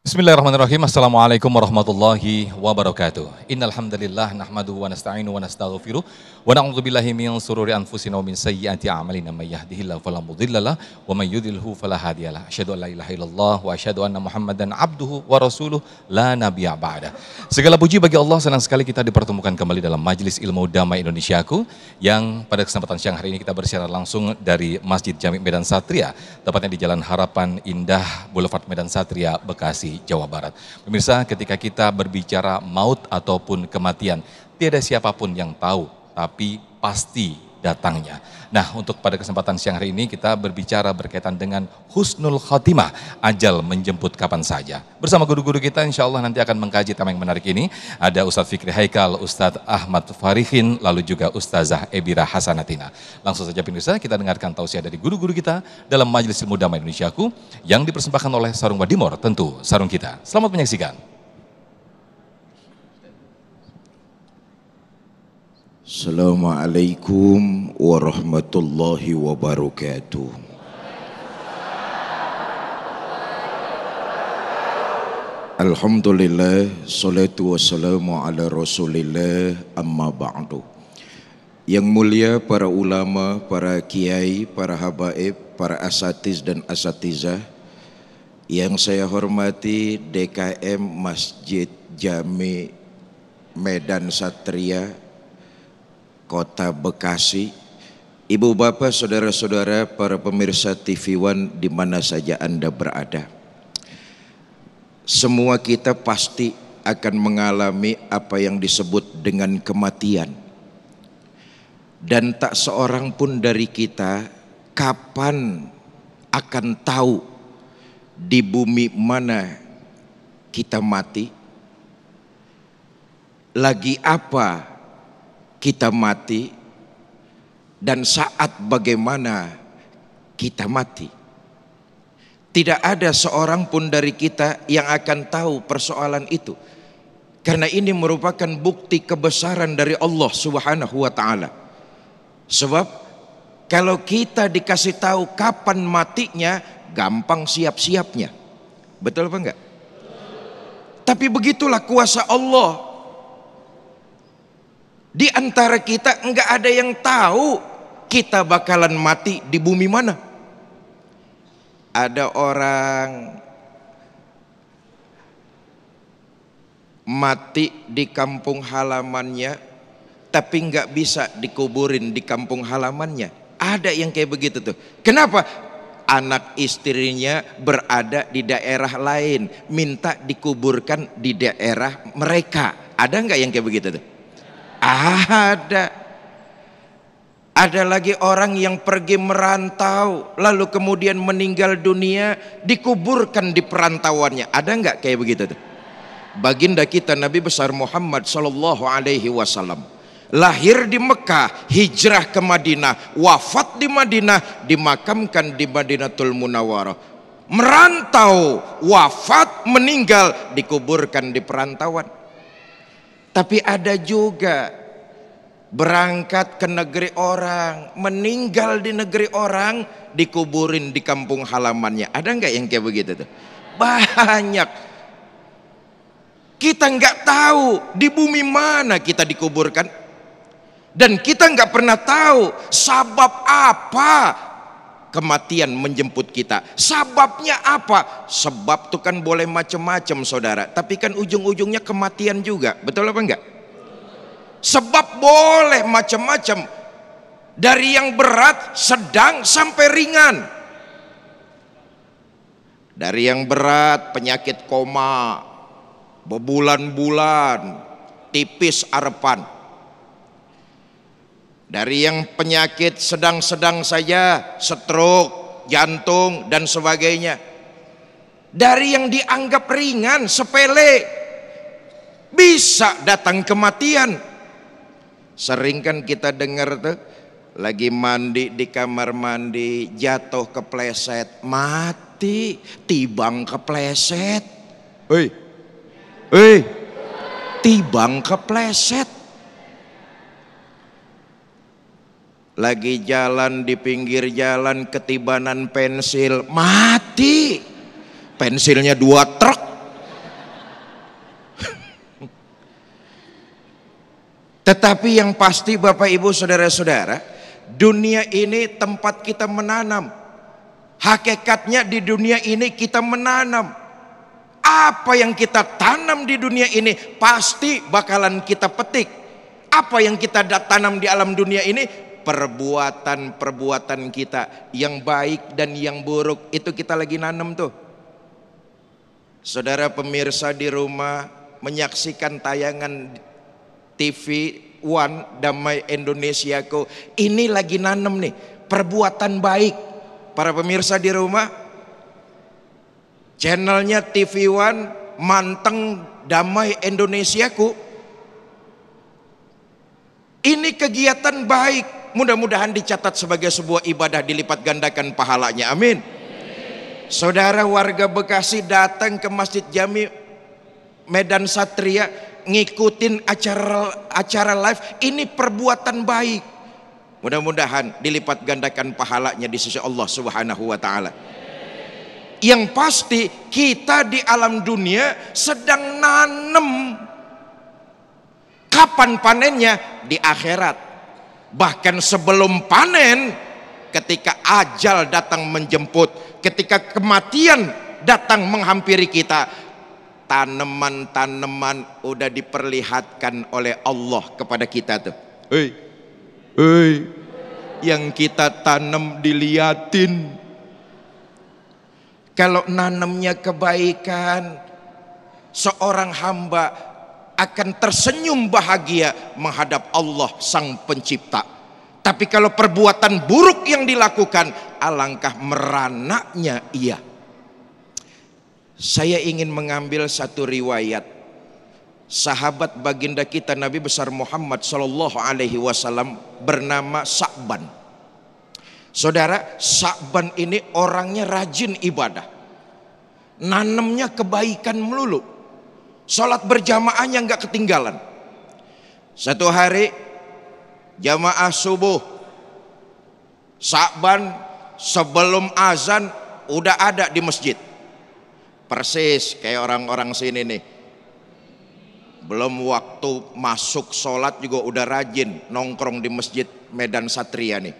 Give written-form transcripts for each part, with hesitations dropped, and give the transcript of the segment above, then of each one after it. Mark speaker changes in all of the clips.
Speaker 1: Bismillahirrahmanirrahim. Assalamualaikum warahmatullahi wabarakatuh. Innal hamdalillah nahmaduhu wa nasta'inu wa nastaghfiruh wa na'udzu billahi min shururi anfusina wa min sayyiati a'malina may yahdihillahu fala mudhillalah wa may yudhlilhu fala hadiyalah. Asyhadu an la ilaha illallah wa asyhadu anna Muhammadan abduhu wa rasuluh la nabiyya ba'da. Segala puji bagi Allah, senang sekali kita dipertemukan kembali dalam Majelis Ilmu Damai Indonesiaku yang pada kesempatan siang hari ini kita bersiaran langsung dari Masjid Jami Medan Satria, tepatnya di Jalan Harapan Indah, Boulevard Medan Satria, Bekasi, Jawa Barat. Pemirsa, ketika kita berbicara maut ataupun kematian, tiada siapapun yang tahu, tapi pasti datangnya. Nah, untuk pada kesempatan siang hari ini kita berbicara berkaitan dengan husnul khatimah, ajal menjemput kapan saja. Bersama guru-guru kita insya Allah nanti akan mengkaji tema yang menarik ini. Ada Ustadz Fikri Haikal, Ustadz Ahmad Farihin, lalu juga Ustazah Ebira Hasanatina. Langsung saja pemirsa, kita dengarkan tausiah dari guru-guru kita dalam Majelis Ilmu Damai Indonesiaku yang dipersembahkan oleh Sarung Wadimor, tentu sarung kita. Selamat menyaksikan.
Speaker 2: Assalamualaikum warahmatullahi wabarakatuh. Alhamdulillah, salatu wassalamu ala rasulillah, amma ba'du. Yang mulia para ulama, para kiai, para habaib, para asatiz dan asatizah, yang saya hormati DKM Masjid Jami Medan Satria, Kota Bekasi, ibu bapak, saudara-saudara, para pemirsa TV One di mana saja Anda berada. Semua kita pasti akan mengalami apa yang disebut dengan kematian. Dan tak seorang pun dari kita kapan akan tahu di bumi mana kita mati, lagi apa kita mati, dan saat bagaimana kita mati. Tidak ada seorang pun dari kita yang akan tahu persoalan itu. Karena ini merupakan bukti kebesaran dari Allah Subhanahu wa ta'ala. Sebab kalau kita dikasih tahu kapan matinya, gampang siap-siapnya. Betul apa enggak? Tapi begitulah kuasa Allah. Di antara kita enggak ada yang tahu kita bakalan mati di bumi mana. Ada orang mati di kampung halamannya, tapi enggak bisa dikuburin di kampung halamannya. Ada yang kayak begitu tuh. Kenapa? Anak istrinya berada di daerah lain, minta dikuburkan di daerah mereka. Ada enggak yang kayak begitu tuh? Ada. Ada lagi orang yang pergi merantau lalu kemudian meninggal dunia, dikuburkan di perantauannya. Ada enggak kayak begitu tuh? Baginda kita Nabi besar Muhammad sallallahu alaihi wasallam lahir di Mekah, hijrah ke Madinah, wafat di Madinah, dimakamkan di Madinatul Munawwarah. Merantau, wafat, meninggal, dikuburkan di perantauan. Tapi ada juga berangkat ke negeri orang, meninggal di negeri orang, dikuburin di kampung halamannya. Ada nggak yang kayak begitu tuh? Banyak. Kita nggak tahu di bumi mana kita dikuburkan, dan kita nggak pernah tahu sabab apa kematian menjemput kita. Sababnya apa? Sebab itu kan boleh macam-macam saudara, tapi kan ujung-ujungnya kematian juga. Betul apa enggak? Sebab boleh macam-macam, dari yang berat, sedang sampai ringan. Dari yang berat, penyakit koma berbulan-bulan, tipis arepan. Dari yang penyakit sedang-sedang saja, stroke, jantung dan sebagainya. Dari yang dianggap ringan, sepele, bisa datang kematian. Sering kan kita dengar tuh, lagi mandi di kamar mandi, jatuh kepleset, mati, tibang kepleset. Tibang kepleset. Lagi jalan di pinggir jalan, ketibanan pensil, mati. Pensilnya 2 truk. Tetapi yang pasti Bapak Ibu saudara-saudara, dunia ini tempat kita menanam. Hakikatnya di dunia ini kita menanam. Apa yang kita tanam di dunia ini pasti bakalan kita petik. Apa yang kita tanam di alam dunia ini, perbuatan-perbuatan kita yang baik dan yang buruk itu kita lagi nanam tuh. Saudara pemirsa di rumah menyaksikan tayangan TV One Damai Indonesiaku, ini lagi nanem nih perbuatan baik. Para pemirsa di rumah, channelnya TV One Manteng Damai Indonesiaku, ini kegiatan baik, mudah-mudahan dicatat sebagai sebuah ibadah, dilipat gandakan pahalanya, amin. Saudara warga Bekasi datang ke Masjid Jami Medan Satria ngikutin acara live, ini perbuatan baik, mudah-mudahan dilipat gandakan pahalanya di sisi Allah Subhanahu wa taala. Yang pasti kita di alam dunia sedang nanem. Kapan panennya? Di akhirat. Bahkan sebelum panen, ketika ajal datang menjemput, ketika kematian datang menghampiri kita, tanaman-tanaman udah diperlihatkan oleh Allah kepada kita tuh. Hei, yang kita tanam diliatin. Kalau nanamnya kebaikan, seorang hamba akan tersenyum bahagia menghadap Allah Sang Pencipta. Tapi kalau perbuatan buruk yang dilakukan, alangkah meranaknya ia. Saya ingin mengambil satu riwayat sahabat baginda kita Nabi besar Muhammad sallallahu alaihi wasallam bernama Sa'ban. Saudara, Sa'ban ini orangnya rajin ibadah, nanemnya kebaikan melulu, sholat berjamaahnya nggak ketinggalan. Satu hari jamaah subuh, Sa'ban sebelum azan udah ada di masjid. Persis kayak orang-orang sini nih, belum waktu masuk sholat juga udah rajin nongkrong di masjid Medan Satria nih.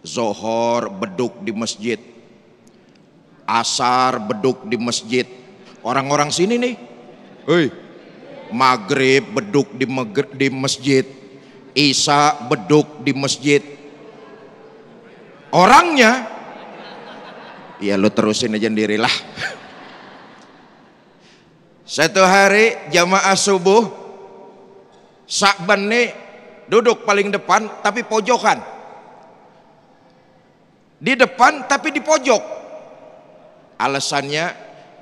Speaker 2: Zohor beduk di masjid, asar beduk di masjid. Orang-orang sini nih, maghrib beduk di masjid, isya beduk di masjid. Orangnya, ya lu terusin aja sendirilah. Satu hari jamaah subuh, Sa'ban nih duduk paling depan tapi pojokan. Di depan tapi di pojok. Alasannya,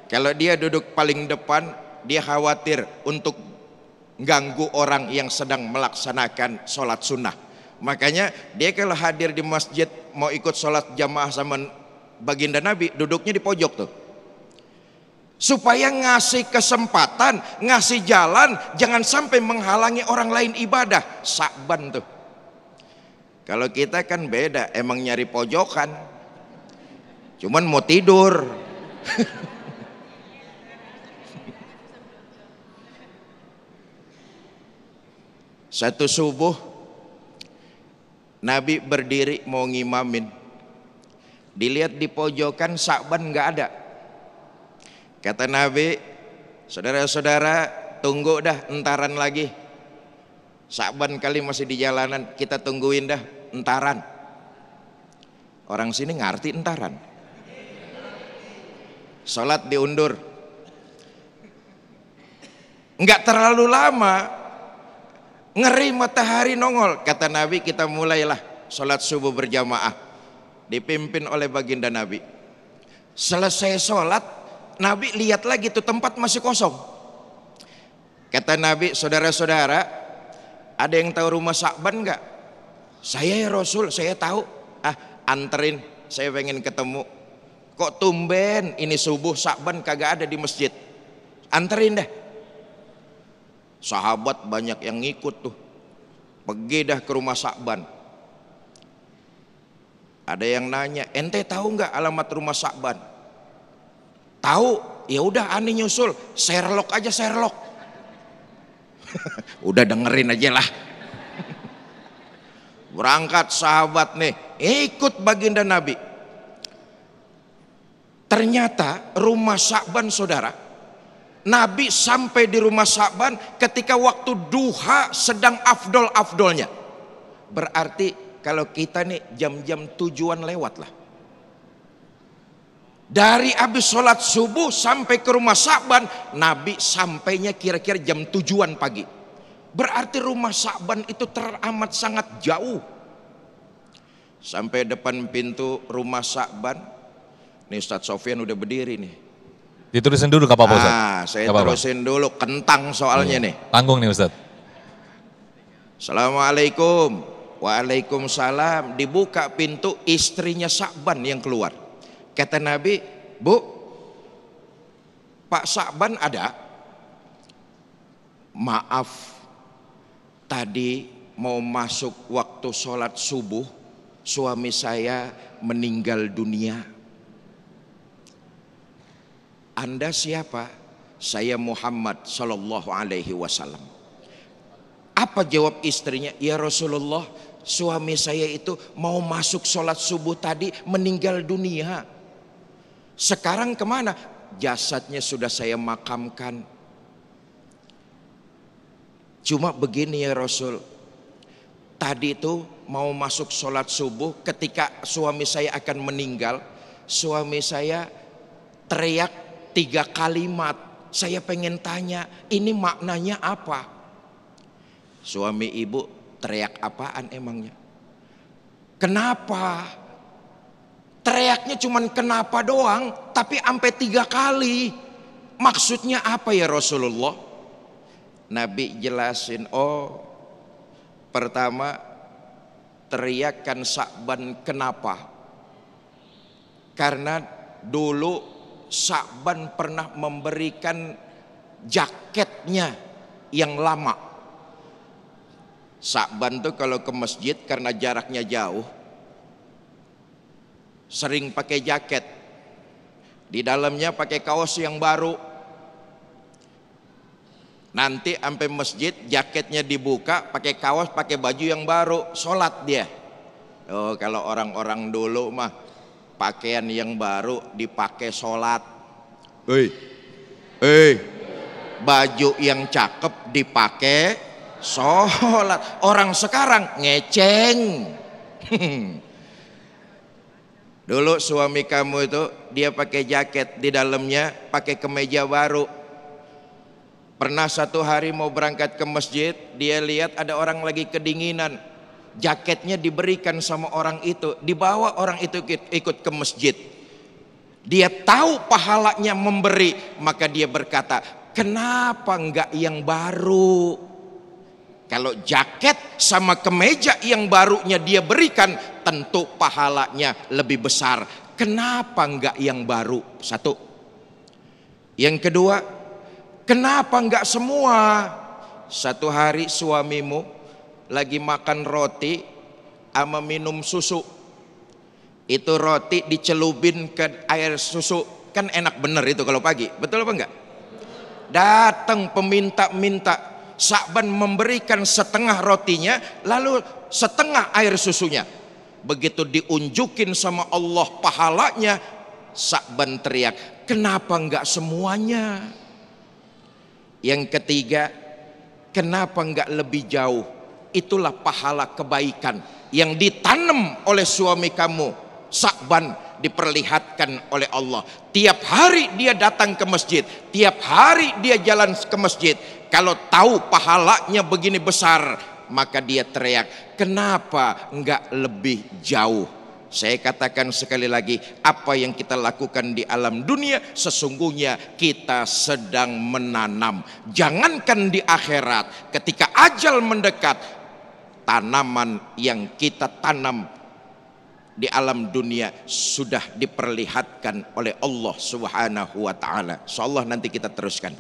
Speaker 2: kalau dia duduk paling depan, dia khawatir untuk ganggu orang yang sedang melaksanakan sholat sunnah. Makanya dia kalau hadir di masjid mau ikut sholat jamaah sama baginda Nabi, duduknya di pojok tuh, supaya ngasih kesempatan, ngasih jalan, jangan sampai menghalangi orang lain ibadah. Sa'ban tuh. Kalau kita kan beda, emang nyari pojokan, cuman mau tidur. Satu subuh Nabi berdiri mau ngimamin, dilihat di pojokan Sa'ban nggak ada. Kata Nabi, saudara-saudara tunggu dah entaran lagi, Sa'ban kali masih di jalanan, kita tungguin dah entaran. Orang sini ngerti entaran. Sholat diundur. Nggak terlalu lama, ngeri matahari nongol. Kata Nabi, kita mulailah sholat subuh berjamaah, dipimpin oleh baginda Nabi. Selesai sholat, Nabi lihat lagi tuh tempat masih kosong. Kata Nabi, saudara-saudara, ada yang tahu rumah Sa'ban nggak? Saya ya Rasul, saya tahu. Anterin, saya pengen ketemu. Kok tumben ini subuh Sa'ban kagak ada di masjid? Anterin deh. Sahabat banyak yang ngikut tuh, pergi dah ke rumah Sa'ban. Ada yang nanya, ente tahu nggak alamat rumah Sa'ban? Tahu. Ya udah, aneh nyusul, Sherlock aja, Sherlock. Udah dengerin aja lah. Berangkat sahabat nih, ikut baginda Nabi. Ternyata rumah Sa'ban, saudara, Nabi sampai di rumah Sa'ban ketika waktu duha sedang afdol-afdolnya. Berarti kalau kita nih jam-jam tujuan lewat lah. Dari habis sholat subuh sampai ke rumah Sa'ban, Nabi sampainya kira-kira jam tujuan pagi. Berarti rumah Sa'ban itu teramat sangat jauh. Sampai depan pintu rumah Sa'ban, nih Ustadz Sofyan udah berdiri nih.
Speaker 1: Ditulisin dulu gak apa-apa Ustaz?
Speaker 2: Saya terusin dulu, kentang soalnya nih.
Speaker 1: Tanggung nih Ustaz.
Speaker 2: Assalamualaikum. Waalaikumsalam. Dibuka pintu, istrinya Sa'ban yang keluar. Kata Nabi, Bu, Pak Sa'ban ada? Maaf, tadi mau masuk waktu sholat subuh, suami saya meninggal dunia. Anda siapa? Saya Muhammad sallallahu alaihi wasallam. Apa jawab istrinya? Ya Rasulullah, suami saya itu mau masuk sholat subuh tadi meninggal dunia. Sekarang kemana? Jasadnya sudah saya makamkan. Cuma begini ya Rasul, tadi itu mau masuk sholat subuh, ketika suami saya akan meninggal, suami saya teriak 3 kalimat. Saya pengen tanya, ini maknanya apa? Suami ibu teriak apaan emangnya? Kenapa? Teriaknya cuman kenapa doang, tapi sampai 3 kali. Maksudnya apa ya Rasulullah? Nabi jelasin, oh pertama teriakan Sa'ban kenapa? Karena dulu Sa'ban pernah memberikan jaketnya yang lama. Sa'ban tuh kalau ke masjid karena jaraknya jauh, sering pakai jaket. Di dalamnya pakai kaos yang baru. Nanti sampai masjid jaketnya dibuka, pakai kaos, pakai baju yang baru, sholat dia. Oh, kalau orang-orang dulu mah pakaian yang baru dipakai sholat. Baju yang cakep dipakai sholat. Orang sekarang ngeceng. Dulu suami kamu itu dia pakai jaket, di dalamnya pakai kemeja baru. Pernah satu hari mau berangkat ke masjid, dia lihat ada orang lagi kedinginan. Jaketnya diberikan sama orang itu, dibawa orang itu ikut ke masjid. Dia tahu pahalanya memberi, maka dia berkata, kenapa enggak yang baru? Kalau jaket sama kemeja yang barunya dia berikan, tentu pahalanya lebih besar. Kenapa enggak yang baru? Satu. Yang kedua, kenapa enggak semua? Satu hari suamimu lagi makan roti sama minum susu. Itu roti dicelupin ke air susu, kan enak bener itu kalau pagi, betul apa enggak? Datang peminta-minta, Sa'ban memberikan setengah rotinya, lalu setengah air susunya. Begitu diunjukin sama Allah pahalanya, Sa'ban teriak, kenapa enggak semuanya? Yang ketiga, kenapa enggak lebih jauh? Itulah pahala kebaikan yang ditanam oleh suami kamu. Sa'ban diperlihatkan oleh Allah. Tiap hari dia datang ke masjid, tiap hari dia jalan ke masjid. Kalau tahu pahalanya begini besar, maka dia teriak, kenapa enggak lebih jauh? Saya katakan sekali lagi, apa yang kita lakukan di alam dunia sesungguhnya kita sedang menanam. Jangankan di akhirat, ketika ajal mendekat, tanaman yang kita tanam di alam dunia sudah diperlihatkan oleh Allah Subhanahu wa taala. Insyaallah nanti kita teruskan.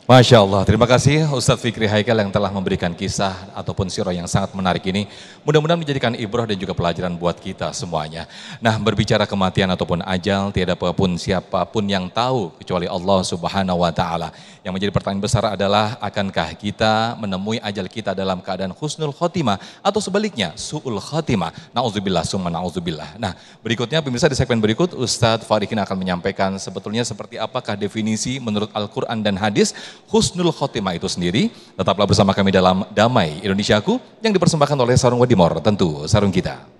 Speaker 1: Masya Allah, terima kasih Ustadz Fikri Haikal yang telah memberikan kisah ataupun sirah yang sangat menarik ini. Mudah-mudahan menjadikan ibrah dan juga pelajaran buat kita semuanya. Nah, berbicara kematian ataupun ajal, tiada apapun siapapun yang tahu kecuali Allah Subhanahu wa Ta'ala. Yang menjadi pertanyaan besar adalah, akankah kita menemui ajal kita dalam keadaan husnul khotimah atau sebaliknya su'ul khotimah? Na'udzubillah, summa na'udzubillah. Nah, berikutnya pemirsa di segmen berikut Ustadz Farikin akan menyampaikan sebetulnya seperti apakah definisi menurut Al-Quran dan hadis husnul khotimah itu sendiri. Tetaplah bersama kami dalam Damai Indonesiaku yang dipersembahkan oleh Sarung Wadimor, tentu sarung kita.